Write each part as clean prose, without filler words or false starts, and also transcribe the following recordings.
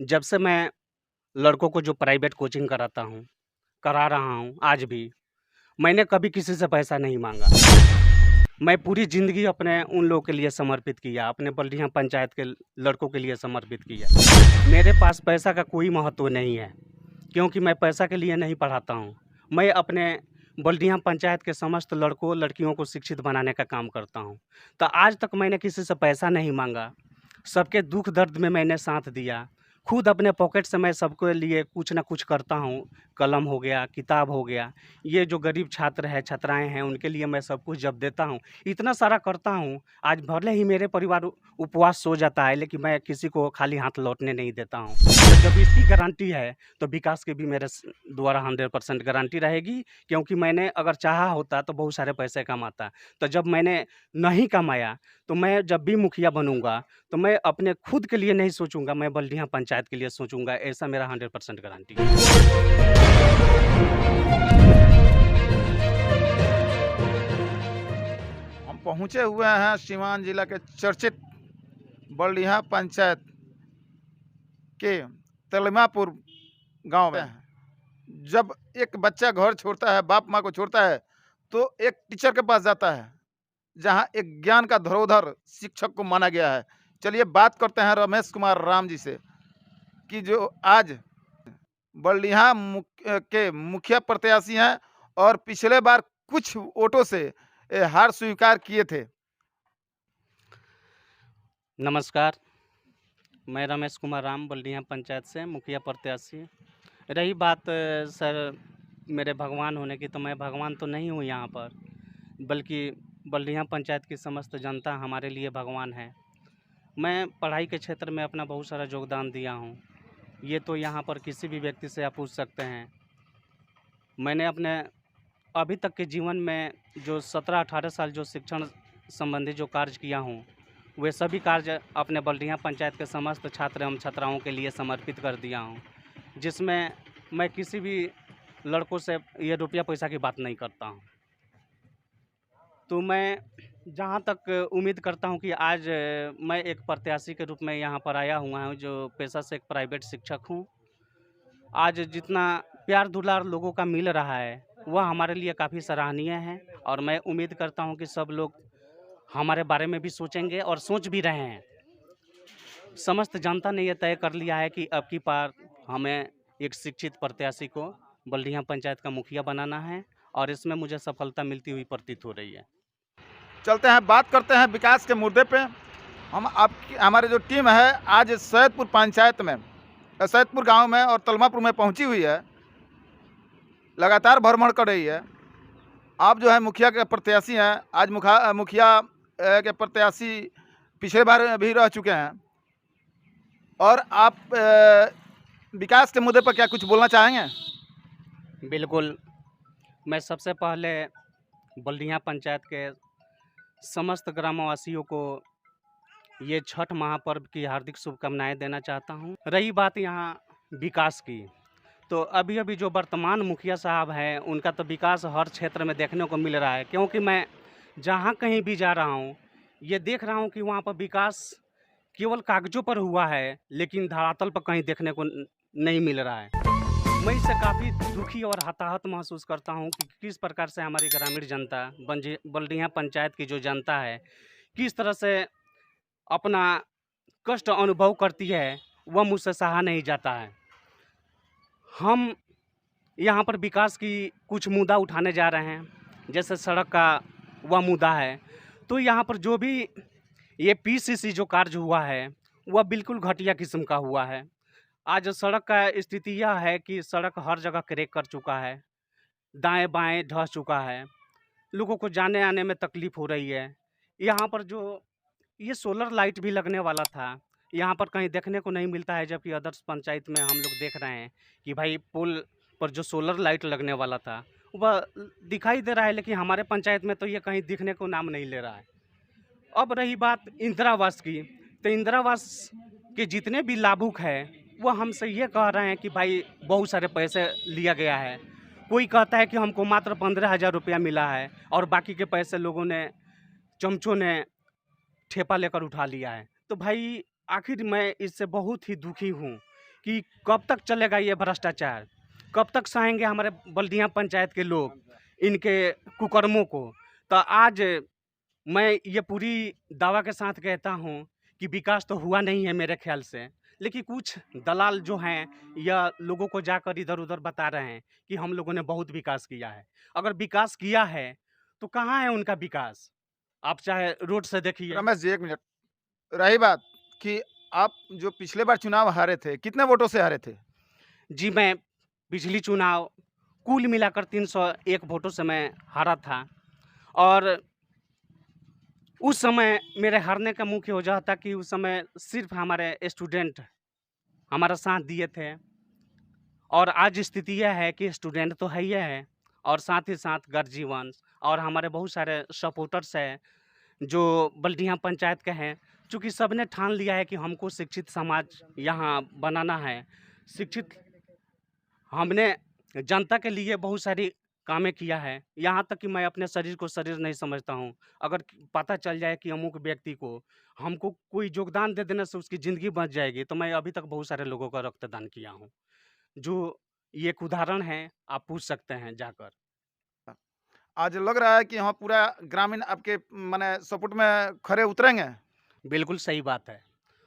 जब से मैं लड़कों को जो प्राइवेट कोचिंग कराता हूँ, करा रहा हूँ आज भी, मैंने कभी किसी से पैसा नहीं माँगा। मैं पूरी ज़िंदगी अपने उन लोगों के लिए समर्पित किया, अपने बल्दिया पंचायत के लड़कों के लिए समर्पित किया। मेरे पास पैसा का कोई महत्व नहीं है, क्योंकि मैं पैसा के लिए नहीं पढ़ाता हूँ। मैं अपने बल्दिया पंचायत के समस्त लड़कों, लड़कियों को शिक्षित बनाने का काम करता हूँ। तो आज तक मैंने किसी से पैसा नहीं माँगा, सबके दुःख दर्द में मैंने साथ दिया। खुद अपने पॉकेट से मैं सबके लिए कुछ न कुछ करता हूँ, कलम हो गया, किताब हो गया। ये जो गरीब छात्र हैं, छात्राएँ हैं, उनके लिए मैं सब कुछ जब देता हूँ, इतना सारा करता हूँ, आज भले ही मेरे परिवार उपवास सो जाता है, लेकिन मैं किसी को खाली हाथ लौटने नहीं देता हूँ। तो जब इसकी गारंटी है, तो विकास की भी मेरे द्वारा 100% गारंटी रहेगी, क्योंकि मैंने अगर चाहा होता तो बहुत सारे पैसे कमाता। तो जब मैंने नहीं कमाया, तो मैं जब भी मुखिया बनूँगा, तो मैं अपने खुद के लिए नहीं सोचूँगा, मैं बल्दिया पंचायत के लिए सोचूँगा, ऐसा मेरा 100% गारंटी है। हम पहुंचे हुए हैं सीवान जिला के चर्चित बल्दिया पंचायत के तलमापुर गांव में। जब एक बच्चा घर छोड़ता है, बाप माँ को छोड़ता है, तो एक टीचर के पास जाता है, जहां एक ज्ञान का धरोधर शिक्षक को माना गया है। चलिए बात करते हैं रमेश कुमार राम जी से, कि जो आज बल्दिया के मुखिया प्रत्याशी हैं और पिछले बार कुछ वोटों से हार स्वीकार किए थे। नमस्कार, मैं रमेश कुमार राम बल्दिया पंचायत से मुखिया प्रत्याशी। रही बात सर मेरे भगवान होने की, तो मैं भगवान तो नहीं हूँ यहाँ पर, बल्कि बल्दिया पंचायत की समस्त जनता हमारे लिए भगवान है। मैं पढ़ाई के क्षेत्र में अपना बहुत सारा योगदान दिया हूँ, ये तो यहाँ पर किसी भी व्यक्ति से आप पूछ सकते हैं। मैंने अपने अभी तक के जीवन में जो 17-18 साल जो शिक्षण संबंधी जो कार्य किया हूँ, वे सभी कार्य अपने बल्दिया पंचायत के समस्त छात्र एवं छात्राओं के लिए समर्पित कर दिया हूँ, जिसमें मैं किसी भी लड़कों से ये रुपया पैसा की बात नहीं करता हूँ। तो मैं जहाँ तक उम्मीद करता हूँ कि आज मैं एक प्रत्याशी के रूप में यहाँ पर आया हुआ हूँ, जो पेशा से एक प्राइवेट शिक्षक हूँ। आज जितना प्यार दुलार लोगों का मिल रहा है, वह हमारे लिए काफ़ी सराहनीय है, और मैं उम्मीद करता हूँ कि सब लोग हमारे बारे में भी सोचेंगे और सोच भी रहे हैं। समस्त जनता ने यह तय कर लिया है कि अब की बार हमें एक शिक्षित प्रत्याशी को बल्दिया पंचायत का मुखिया बनाना है, और इसमें मुझे सफलता मिलती हुई प्रतीत हो रही है। चलते हैं, बात करते हैं विकास के मुद्दे पे। हमारे जो टीम है आज सैदपुर पंचायत में, सैदपुर गांव में और तलमापुर में पहुंची हुई है, लगातार भ्रमण कर रही है। आप जो है मुखिया के प्रत्याशी हैं, आज मुखिया के प्रत्याशी पिछले बार भी रह चुके हैं, और आप विकास के मुद्दे पर क्या कुछ बोलना चाहेंगे? बिल्कुल, मैं सबसे पहले बल्दिया पंचायत के समस्त ग्रामवासियों को ये छठ महापर्व की हार्दिक शुभकामनाएं देना चाहता हूं। रही बात यहाँ विकास की, तो अभी जो वर्तमान मुखिया साहब हैं, उनका तो विकास हर क्षेत्र में देखने को मिल रहा है, क्योंकि मैं जहाँ कहीं भी जा रहा हूँ, ये देख रहा हूँ कि वहाँ पर विकास केवल कागज़ों पर हुआ है, लेकिन धरातल पर कहीं देखने को नहीं मिल रहा है। मैं इससे काफ़ी दुखी और हताहत महसूस करता हूँ कि किस प्रकार से हमारी ग्रामीण जनता, बल्दिया पंचायत की जो जनता है, किस तरह से अपना कष्ट अनुभव करती है, वह मुझसे सहा नहीं जाता है। हम यहाँ पर विकास की कुछ मुद्दा उठाने जा रहे हैं, जैसे सड़क का वह मुद्दा है। तो यहाँ पर जो भी ये पीसीसी जो कार्य हुआ है, वह बिल्कुल घटिया किस्म का हुआ है। आज सड़क का स्थिति यह है कि सड़क हर जगह क्रैक कर चुका है, दाएं-बाएं धँस चुका है, लोगों को जाने आने में तकलीफ हो रही है। यहाँ पर जो ये सोलर लाइट भी लगने वाला था, यहाँ पर कहीं देखने को नहीं मिलता है, जबकि अदर्स पंचायत में हम लोग देख रहे हैं कि भाई पुल पर जो सोलर लाइट लगने वाला था, वह दिखाई दे रहा है, लेकिन हमारे पंचायत में तो ये कहीं दिखने को नाम नहीं ले रहा है। अब रही बात इंदिरा आवास की, तो इंदिरा आवास के जितने भी लाभुक हैं, वो हमसे ये कह रहे हैं कि भाई बहुत सारे पैसे लिया गया है। कोई कहता है कि हमको मात्र 15,000 रुपया मिला है, और बाकी के पैसे लोगों ने, चमचों ने ठेपा लेकर उठा लिया है। तो भाई आखिर मैं इससे बहुत ही दुखी हूँ कि कब तक चलेगा ये भ्रष्टाचार, कब तक सहेंगे हमारे बल्दिया पंचायत के लोग इनके कुकर्मों को। तो आज मैं ये पूरी दावा के साथ कहता हूँ कि विकास तो हुआ नहीं है मेरे ख्याल से, लेकिन कुछ दलाल जो हैं या लोगों को जाकर इधर उधर बता रहे हैं कि हम लोगों ने बहुत विकास किया है। अगर विकास किया है तो कहाँ है उनका विकास? आप चाहे रोड से देखिए। रमेश जी, 1 मिनट। रही बात कि आप जो पिछले बार चुनाव हारे थे, कितने वोटों से हारे थे? जी, मैं पिछली चुनाव कुल मिलाकर 301 वोटों से मैं हारा था और उस समय मेरे हारने का मुख्य वजह था कि उस समय सिर्फ हमारे स्टूडेंट हमारा साथ दिए थे और आज स्थिति यह है कि स्टूडेंट तो है ही है और साथ ही साथ गर्जीवन और हमारे बहुत सारे सपोर्टर्स हैं जो बल्दिया पंचायत के हैं। चूँकि सबने ठान लिया है कि हमको शिक्षित समाज यहाँ बनाना है। शिक्षित हमने जनता के लिए बहुत सारी कामें किया है, यहाँ तक कि मैं अपने शरीर को शरीर नहीं समझता हूँ। अगर पता चल जाए कि अमुक व्यक्ति को हमको कोई योगदान दे देने से उसकी ज़िंदगी बच जाएगी, तो मैं अभी तक बहुत सारे लोगों का रक्तदान किया हूँ। जो ये एक उदाहरण है, आप पूछ सकते हैं जाकर। आज लग रहा है कि हाँ, पूरा ग्रामीण आपके माने सपोर्ट में खरे उतरेंगे। बिल्कुल सही बात है।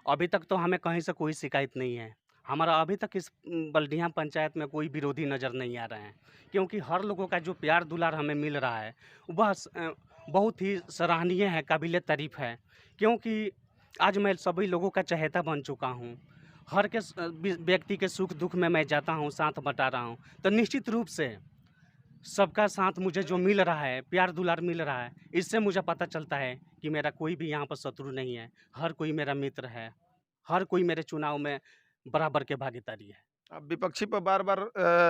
अभी तक तो हमें कहीं से कोई शिकायत नहीं है। हमारा अभी तक इस बल्दिया पंचायत में कोई विरोधी नज़र नहीं आ रहे हैं, क्योंकि हर लोगों का जो प्यार दुलार हमें मिल रहा है, वह बहुत ही सराहनीय है, काबिले तारीफ़ है। क्योंकि आज मैं सभी लोगों का चहेता बन चुका हूँ। हर के व्यक्ति के सुख-दुःख में मैं जाता हूँ, साथ बटा रहा हूँ। तो निश्चित रूप से सबका साथ मुझे जो मिल रहा है, प्यार दुलार मिल रहा है, इससे मुझे पता चलता है कि मेरा कोई भी यहाँ पर शत्रु नहीं है। हर कोई मेरा मित्र है। हर कोई मेरे चुनाव में बराबर के भागीदारी है। अब विपक्षी पर बार-बार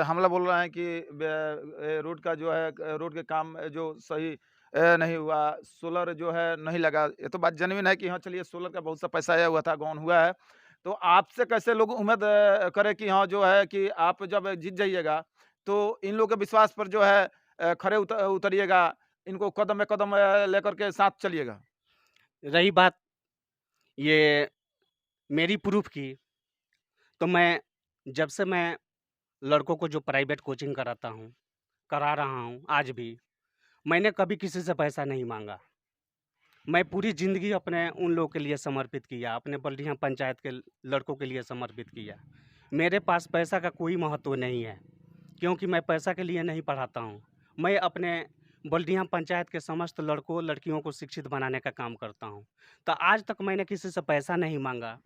हमला बोल रहे हैं कि रोड का जो है रोड के काम जो सही नहीं हुआ, सोलर जो है नहीं लगा। ये तो बात जेनुइन है कि हाँ, चलिए सोलर का बहुत सा पैसा आया हुआ था, गौन हुआ है। तो आपसे कैसे लोग उम्मीद करें कि हाँ, जो है कि आप जब जीत जाइएगा, तो इन लोगों के विश्वास पर जो है खरे उतरिएगा, इनको कदम में कदम लेकर के साथ चलिएगा? रही बात ये मेरी प्रूफ़ की, तो जब से मैं लड़कों को जो प्राइवेट कोचिंग कराता हूँ, करा रहा हूँ आज भी, मैंने कभी किसी से पैसा नहीं माँगा। मैं पूरी ज़िंदगी अपने उन लोगों के लिए समर्पित किया, अपने बल्दिया पंचायत के लड़कों के लिए समर्पित किया। मेरे पास पैसा का कोई महत्व नहीं है, क्योंकि मैं पैसा के लिए नहीं पढ़ाता हूँ। मैं अपने बल्दिया पंचायत के समस्त लड़कों, लड़कियों को शिक्षित बनाने का काम करता हूँ। तो आज तक मैंने किसी से पैसा नहीं माँगा,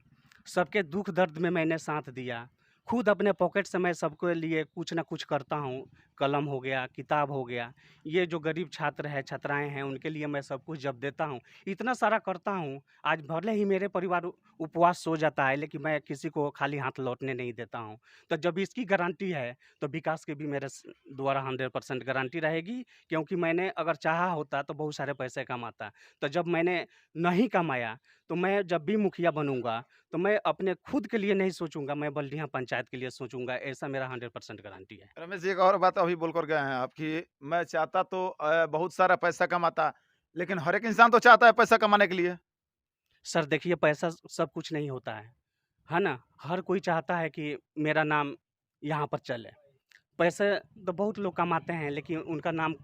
सबके दुःख दर्द में मैंने साथ दिया। खुद अपने पॉकेट से मैं सबके लिए कुछ न कुछ करता हूँ, कलम हो गया, किताब हो गया। ये जो गरीब छात्र हैं, छात्राएँ हैं, उनके लिए मैं सब कुछ जब देता हूँ, इतना सारा करता हूँ, आज भले ही मेरे परिवार उपवास सो जाता है, लेकिन मैं किसी को खाली हाथ लौटने नहीं देता हूँ। तो जब इसकी गारंटी है, तो विकास की भी मेरे द्वारा 100% गारंटी रहेगी, क्योंकि मैंने अगर चाहा होता तो बहुत सारे पैसे कमाता। तो जब मैंने नहीं कमाया, तो मैं जब भी मुखिया बनूँगा, तो मैं अपने खुद के लिए नहीं सोचूँगा, मैं बल्दिया पंचायत के लिए सोचूँगा, ऐसा मेरा 100% गारंटी है। रमेश जी, एक और बात अभी बोल कर गए हैं आप कि मैं चाहता तो बहुत सारा पैसा कमाता, लेकिन हर एक इंसान तो चाहता है पैसा कमाने के लिए। सर देखिए, पैसा सब कुछ नहीं होता है ना? हर कोई चाहता है कि मेरा नाम यहाँ पर चले। पैसे तो बहुत लोग कमाते हैं, लेकिन उनका नाम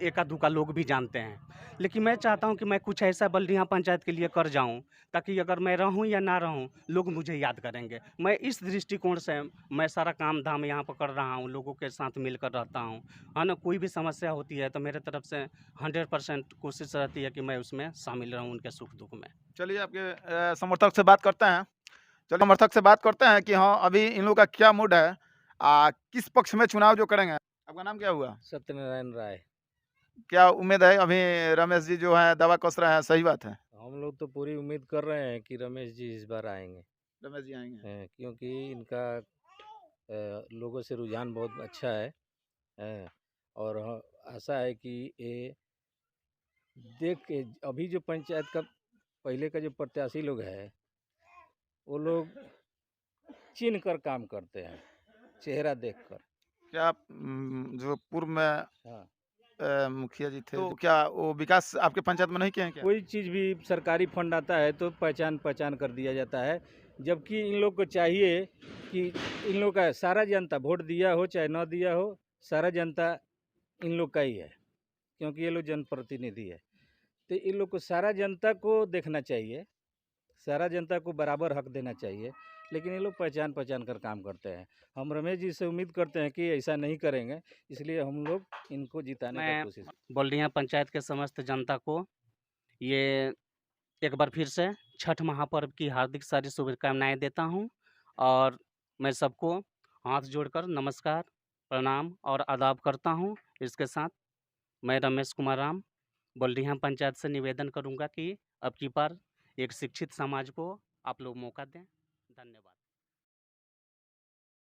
एका-दुक्का लोग भी जानते हैं। लेकिन मैं चाहता हूँ कि मैं कुछ ऐसा बल्दिया पंचायत के लिए कर जाऊँ, ताकि अगर मैं रहूँ या ना रहूँ, लोग मुझे याद करेंगे। मैं इस दृष्टिकोण से मैं सारा काम-धाम यहाँ पर कर रहा हूँ, लोगों के साथ मिलकर रहता हूँ, है ना? कोई भी समस्या होती है, तो मेरे तरफ से 100% कोशिश रहती है कि मैं उसमें शामिल रहूँ, उनके सुख-दुःख में। चलिए आपके समर्थक से बात करते हैं। चलिए समर्थक से बात करते हैं कि हाँ, अभी इन लोगों का क्या मूड है? किस पक्ष में चुनाव जो करेंगे? आपका नाम क्या हुआ? सत्यनारायण राय। क्या उम्मीद है अभी रमेश जी जो हैं दवा कस रहे हैं, सही बात है? हम लोग तो पूरी उम्मीद कर रहे हैं कि रमेश जी इस बार आएँगे। रमेश जी आएँगे। क्योंकि इनका लोगों से रुझान बहुत अच्छा है। और आशा है कि ये देख के अभी जो पंचायत का पहले का जो प्रत्याशी लोग है, वो लोग चिन्ह कर काम करते हैं, चेहरा देखकर। क्या आप जो पूर्व में हाँ। मुखिया जी थे, तो क्या वो विकास आपके पंचायत में नहीं किए हैं क्या? कोई चीज़ भी सरकारी फंड आता है तो पहचान कर दिया जाता है जबकि इन लोग को चाहिए कि इन लोग का सारा जनता वोट दिया हो चाहे न दिया हो, सारा जनता इन लोग का ही है, क्योंकि ये लोग जनप्रतिनिधि है। तो इन लोग को सारा जनता को देखना चाहिए, सारा जनता को बराबर हक देना चाहिए, लेकिन ये लोग पहचान कर काम करते हैं। हम रमेश जी से उम्मीद करते हैं कि ऐसा नहीं करेंगे, इसलिए हम लोग इनको जिताने का मैं कोशिश। बल्डिया पंचायत के समस्त जनता को ये एक बार फिर से छठ महापर्व की हार्दिक सारी शुभकामनाएं देता हूं, और मैं सबको हाथ जोड़कर नमस्कार, प्रणाम और आदाब करता हूं। इसके साथ मैं रमेश कुमार राम बल्डिया पंचायत से निवेदन करूंगा कि अब की बार एक शिक्षित समाज को आप लोग मौका दें। धन्यवाद।